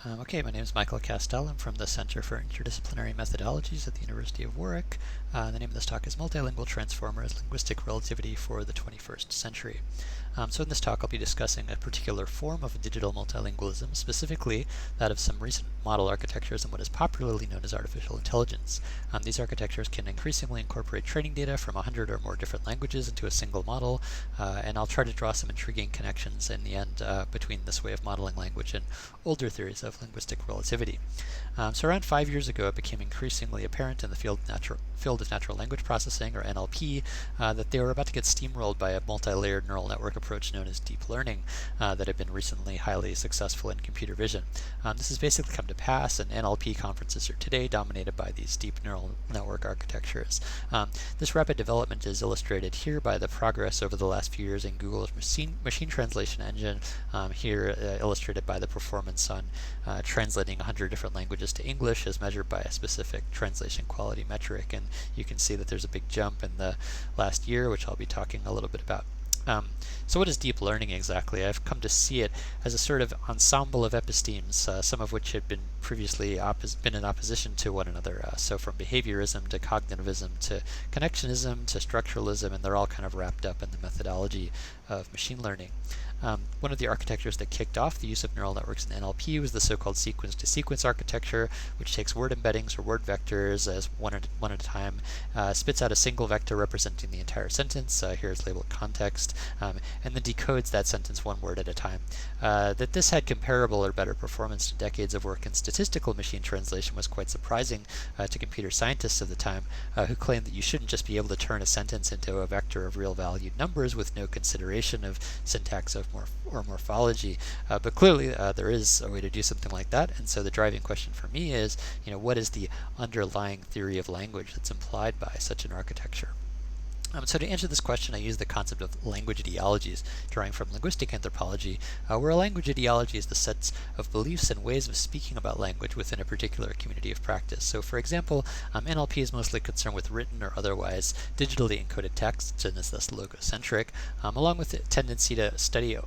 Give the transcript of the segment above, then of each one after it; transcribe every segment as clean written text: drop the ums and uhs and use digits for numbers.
Okay, my name is Michael Castell. I'm from the Center for Interdisciplinary Methodologies at the University of Warwick. The name of this talk is Multilingual Transformers, Linguistic Relativity for the 21st Century. So in this talk I'll be discussing a particular form of digital multilingualism, specifically that of some recent model architectures and what is popularly known as artificial intelligence. These architectures can increasingly incorporate training data from 100 or more different languages into a single model, and I'll try to draw some intriguing connections in the end between this way of modeling language and older theories of linguistic relativity. So around 5 years ago, it became increasingly apparent in the field of natural language processing, or NLP, that they were about to get steamrolled by a multi-layered neural network approach known as deep learning that had been recently highly successful in computer vision. This has basically come to pass, and NLP conferences are today dominated by these deep neural network architectures. This rapid development is illustrated here by the progress over the last few years in Google's machine translation engine, here illustrated by the performance on translating 100 different languages to English as measured by a specific translation quality metric, and you can see that there's a big jump in the last year, which I'll be talking a little bit about. So what is deep learning exactly? I've come to see it as a sort of ensemble of epistemes, some of which had been previously been in opposition to one another. So from behaviorism to cognitivism to connectionism to structuralism, and they're all kind of wrapped up in the methodology of machine learning. One of the architectures that kicked off the use of neural networks in NLP was the so-called sequence-to-sequence architecture, which takes word embeddings or word vectors as one at a time, spits out a single vector representing the entire sentence, here is labeled context, and then decodes that sentence one word at a time. That this had comparable or better performance to decades of work in statistical machine translation was quite surprising to computer scientists of the time, who claimed that you shouldn't just be able to turn a sentence into a vector of real-valued numbers with no consideration of syntax or morphology, but clearly there is a way to do something like that. And so the driving question for me is, what is the underlying theory of language that's implied by such an architecture? So to answer this question, I use the concept of language ideologies, drawing from linguistic anthropology, where a language ideology is the sets of beliefs and ways of speaking about language within a particular community of practice. So for example, NLP is mostly concerned with written or otherwise digitally encoded texts and is thus logocentric, along with the tendency to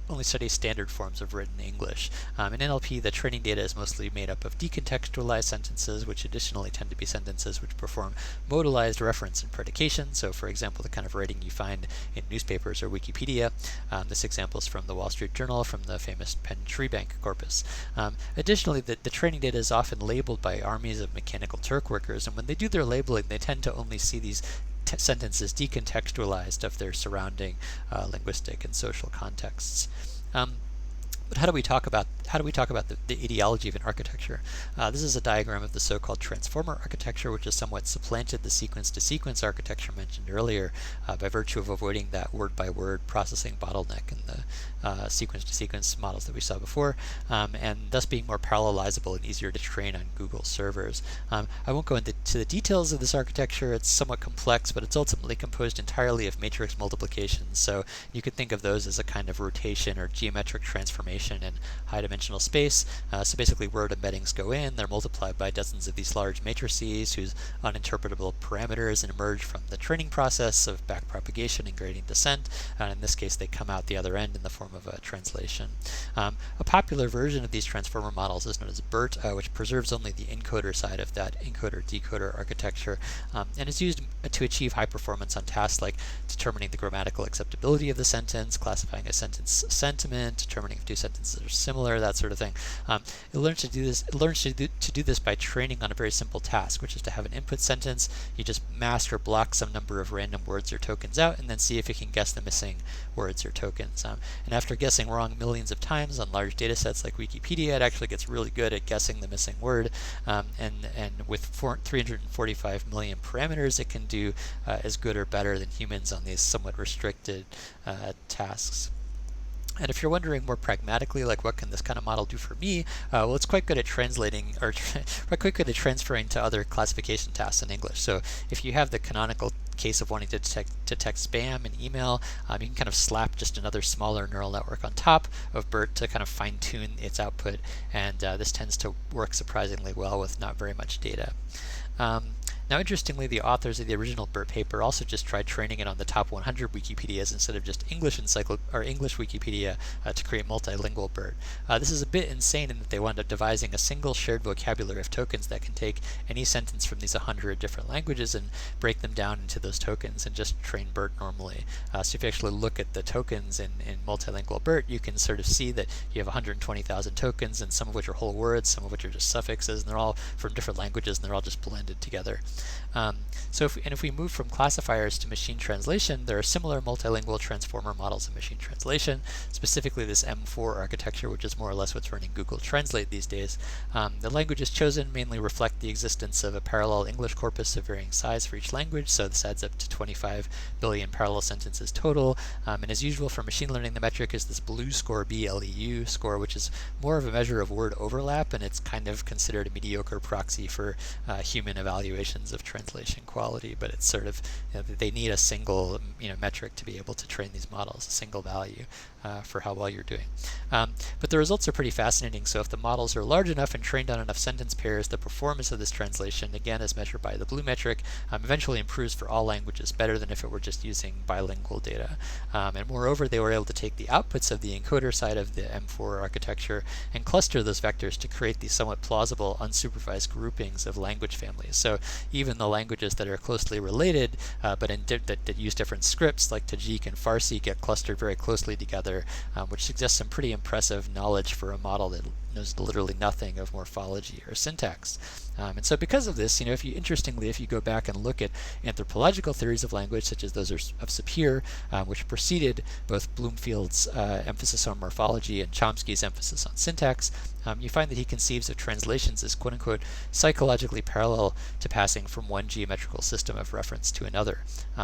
only study standard forms of written English. In NLP, the training data is mostly made up of decontextualized sentences, which additionally tend to be sentences which perform modalized reference and predication. So for example, the kind of writing you find in newspapers or Wikipedia. This example is from the Wall Street Journal from the famous Penn Tree Bank corpus. Additionally, the training data is often labeled by armies of Mechanical Turk workers, and when they do their labeling, they tend to only see these sentences decontextualized of their surrounding linguistic and social contexts. But how do we talk about the ideology of an architecture? This is a diagram of the so-called transformer architecture, which has somewhat supplanted the sequence-to-sequence architecture mentioned earlier by virtue of avoiding that word-by-word processing bottleneck in the sequence-to-sequence models that we saw before, and thus being more parallelizable and easier to train on Google servers. I won't go into the details of this architecture. It's somewhat complex, but it's ultimately composed entirely of matrix multiplications. So you could think of those as a kind of rotation or geometric transformation in high-dimensional space. So basically word embeddings go in, they're multiplied by dozens of these large matrices whose uninterpretable parameters emerge from the training process of backpropagation and gradient descent, and in this case they come out the other end in the form of a translation. A popular version of these transformer models is known as BERT, which preserves only the encoder side of that encoder-decoder architecture, and is used to achieve high performance on tasks like determining the grammatical acceptability of the sentence, classifying a sentence sentiment, determining if two sentences are similar, that sort of thing. It learns to do this by training on a very simple task, which is to have an input sentence. You just mask or block some number of random words or tokens out, and then see if you can guess the missing words or tokens. And after guessing wrong millions of times on large data sets like Wikipedia, it actually gets really good at guessing the missing word. And with 345 million parameters, it can do as good or better than humans on these somewhat restricted tasks. And if you're wondering more pragmatically, like what can this kind of model do for me, well, it's quite good at translating or quite good at transferring to other classification tasks in English. So if you have the canonical case of wanting to detect spam in email, you can kind of slap just another smaller neural network on top of BERT to kind of fine-tune its output, and this tends to work surprisingly well with not very much data. Now, interestingly, the authors of the original BERT paper also just tried training it on the top 100 Wikipedias instead of just English English Wikipedia to create multilingual BERT. This is a bit insane in that they wound up devising a single shared vocabulary of tokens that can take any sentence from these 100 different languages and break them down into those tokens and just train BERT normally. So if you actually look at the tokens in multilingual BERT, you can sort of see that you have 120,000 tokens, and some of which are whole words, some of which are just suffixes, and they're all from different languages, and they're all just blended together. If we move from classifiers to machine translation, there are similar multilingual transformer models of machine translation, specifically this M4 architecture, which is more or less what's running Google Translate these days. The languages chosen mainly reflect the existence of a parallel English corpus of varying size for each language, so this adds up to 25 billion parallel sentences total. And as usual for machine learning, the metric is this BLEU score, BLEU score, which is more of a measure of word overlap, and it's kind of considered a mediocre proxy for human evaluations of translation quality, but it's sort of, they need a single metric to be able to train these models, a single value for how well you're doing. But the results are pretty fascinating. So if the models are large enough and trained on enough sentence pairs, the performance of this translation, again as measured by the BLEU metric, eventually improves for all languages, better than if it were just using bilingual data. And moreover, they were able to take the outputs of the encoder side of the M4 architecture and cluster those vectors to create these somewhat plausible unsupervised groupings of language families. So even the languages that are closely related, but that use different scripts, like Tajik and Farsi, get clustered very closely together, which suggests some pretty impressive knowledge for a model that knows literally nothing of morphology or syntax. And so because of this, if you go back and look at anthropological theories of language, such as those of Sapir, which preceded both Bloomfield's emphasis on morphology and Chomsky's emphasis on syntax, you find that he conceives of translations as quote-unquote psychologically parallel to passing from one geometrical system of reference to another.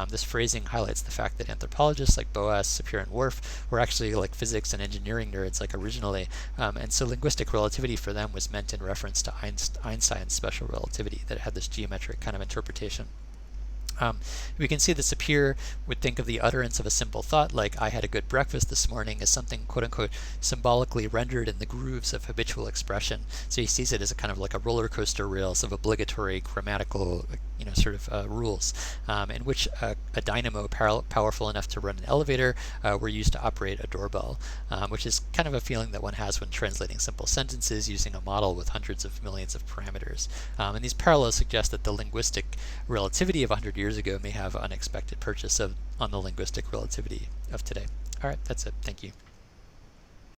This phrasing highlights the fact that anthropologists like Boas, Sapir, and Whorf were actually like physics and engineering nerds originally, and so linguistic relativity for them was meant in reference to Einstein's special relativity, that it had this geometric kind of interpretation. We can see that Sapir would think of the utterance of a simple thought like "I had a good breakfast this morning" as something quote-unquote symbolically rendered in the grooves of habitual expression. So he sees it as a kind of like a roller coaster rails of obligatory grammatical rules, in which a dynamo powerful enough to run an elevator were used to operate a doorbell, which is kind of a feeling that one has when translating simple sentences using a model with hundreds of millions of parameters. And these parallels suggest that the linguistic relativity of 100 years ago may have unexpected purchase on the linguistic relativity of today. All right, that's it. Thank you.